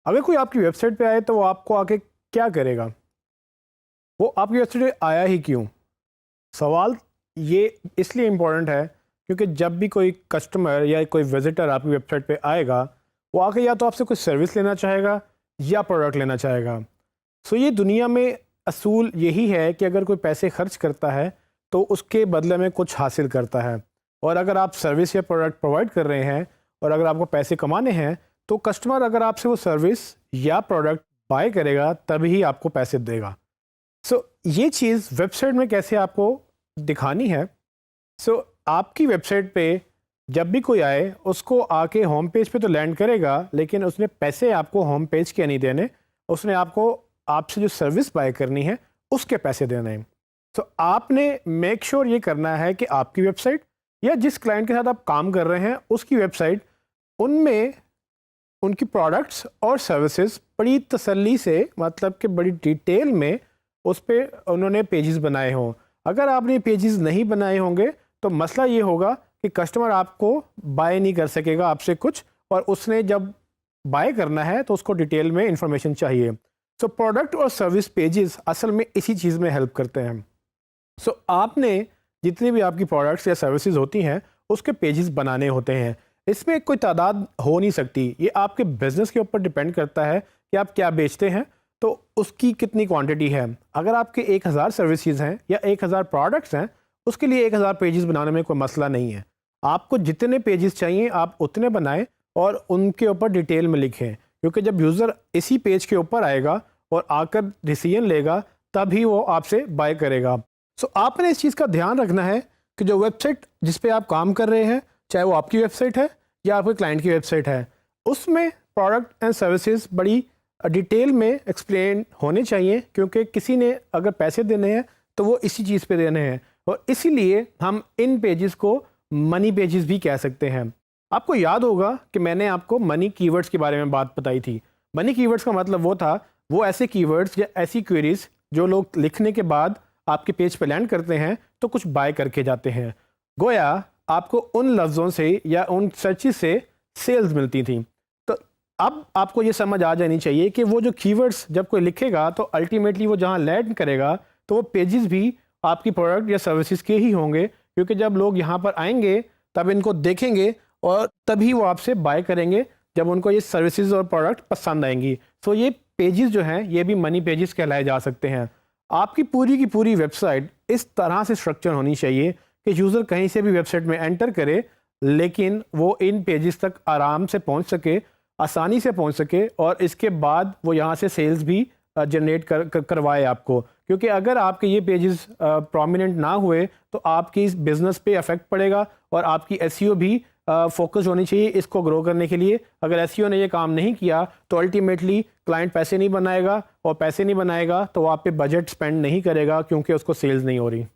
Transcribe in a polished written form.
अगर कोई आपकी वेबसाइट पे आए तो वो आपको आके क्या करेगा? वो आपकी वेबसाइट पे आया ही क्यों? सवाल ये इसलिए इम्पोर्टेंट है क्योंकि जब भी कोई कस्टमर या कोई विजिटर आपकी वेबसाइट पे आएगा, वो आके या तो आपसे कुछ सर्विस लेना चाहेगा या प्रोडक्ट लेना चाहेगा। सो ये दुनिया में असूल यही है कि अगर कोई पैसे खर्च करता है तो उसके बदले में कुछ हासिल करता है। और अगर आप सर्विस या प्रोडक्ट प्रोवाइड कर रहे हैं और अगर आपको पैसे कमाने हैं तो कस्टमर अगर आपसे वो सर्विस या प्रोडक्ट बाय करेगा तभी आपको पैसे देगा। सो ये चीज़ वेबसाइट में कैसे आपको दिखानी है। सो आपकी वेबसाइट पे जब भी कोई आए उसको आके होम पेज पे तो लैंड करेगा, लेकिन उसने पैसे आपको होम पेज के नहीं देने, उसने आपको आपसे जो सर्विस बाय करनी है उसके पैसे देने हैं। तो आपने मेक श्योर ये करना है कि आपकी वेबसाइट या जिस क्लाइंट के साथ आप काम कर रहे हैं उसकी वेबसाइट, उनमें उनकी प्रोडक्ट्स और सर्विसेज बड़ी तसल्ली से, मतलब कि बड़ी डिटेल में उस पर उन्होंने पेजेस बनाए हों। अगर आपने पेजेस नहीं बनाए होंगे तो मसला ये होगा कि कस्टमर आपको बाय नहीं कर सकेगा आपसे कुछ, और उसने जब बाय करना है तो उसको डिटेल में इंफॉर्मेशन चाहिए। सो प्रोडक्ट और सर्विस पेजेस असल में इसी चीज़ में हेल्प करते हैं। सो आपने जितनी भी आपकी प्रोडक्ट्स या सर्विसेज होती हैं उसके पेजेस बनाने होते हैं। इसमें कोई तादाद हो नहीं सकती, ये आपके बिजनेस के ऊपर डिपेंड करता है कि आप क्या बेचते हैं तो उसकी कितनी क्वांटिटी है। अगर आपके 1000 सर्विसेज हैं या 1000 प्रोडक्ट्स हैं, उसके लिए 1000 पेजेस बनाने में कोई मसला नहीं है। आपको जितने पेजेस चाहिए आप उतने बनाएं और उनके ऊपर डिटेल में लिखें, क्योंकि जब यूज़र इसी पेज के ऊपर आएगा और आकर डिसीजन लेगा तभी वो आपसे बाय करेगा। सो आपने इस चीज़ का ध्यान रखना है कि जो वेबसाइट जिस पे आप काम कर रहे हैं, चाहे वो आपकी वेबसाइट है या आपके क्लाइंट की वेबसाइट है, उसमें प्रोडक्ट एंड सर्विसेज बड़ी डिटेल में एक्सप्लेन होने चाहिए, क्योंकि किसी ने अगर पैसे देने हैं तो वो इसी चीज़ पे देने हैं। और इसीलिए हम इन पेजेस को मनी पेजेस भी कह सकते हैं। आपको याद होगा कि मैंने आपको मनी कीवर्ड्स के बारे में बात बताई थी। मनी कीवर्ड्स का मतलब वो था, वो ऐसे कीवर्ड्स या ऐसी क्वेरीज जो लोग लिखने के बाद आपके पेज पे लैंड करते हैं तो कुछ बाय करके जाते हैं। गोया आपको उन लफ्ज़ों से या उन सर्चेस से सेल्स मिलती थी। तो अब आपको ये समझ आ जानी चाहिए कि वो जो कीवर्ड्स जब कोई लिखेगा तो अल्टीमेटली वो जहाँ लैंड करेगा तो वो पेजेस भी आपकी प्रोडक्ट या सर्विसेज के ही होंगे, क्योंकि जब लोग यहाँ पर आएंगे तब इनको देखेंगे और तभी वो आपसे बाय करेंगे जब उनको ये सर्विसेज और प्रोडक्ट पसंद आएंगी। तो ये पेजेस जो हैं ये भी मनी पेजेस कहलाए जा सकते हैं। आपकी पूरी की पूरी वेबसाइट इस तरह से स्ट्रक्चर होनी चाहिए कि यूज़र कहीं से भी वेबसाइट में एंटर करे लेकिन वो इन पेजेस तक आराम से पहुंच सके, आसानी से पहुंच सके, और इसके बाद वो यहाँ से सेल्स भी जनरेट करवाए आपको। क्योंकि अगर आपके ये पेजेस प्रोमिनेंट ना हुए तो आपकी इस बिज़नेस पे अफेक्ट पड़ेगा और आपकी एसईओ भी फोकस होनी चाहिए इसको ग्रो करने के लिए। अगर एसईओ ने ये काम नहीं किया तो अल्टीमेटली क्लाइंट पैसे नहीं बनाएगा, और पैसे नहीं बनाएगा तो वो आप पे बजट स्पेंड नहीं करेगा क्योंकि उसको सेल्स नहीं हो रही।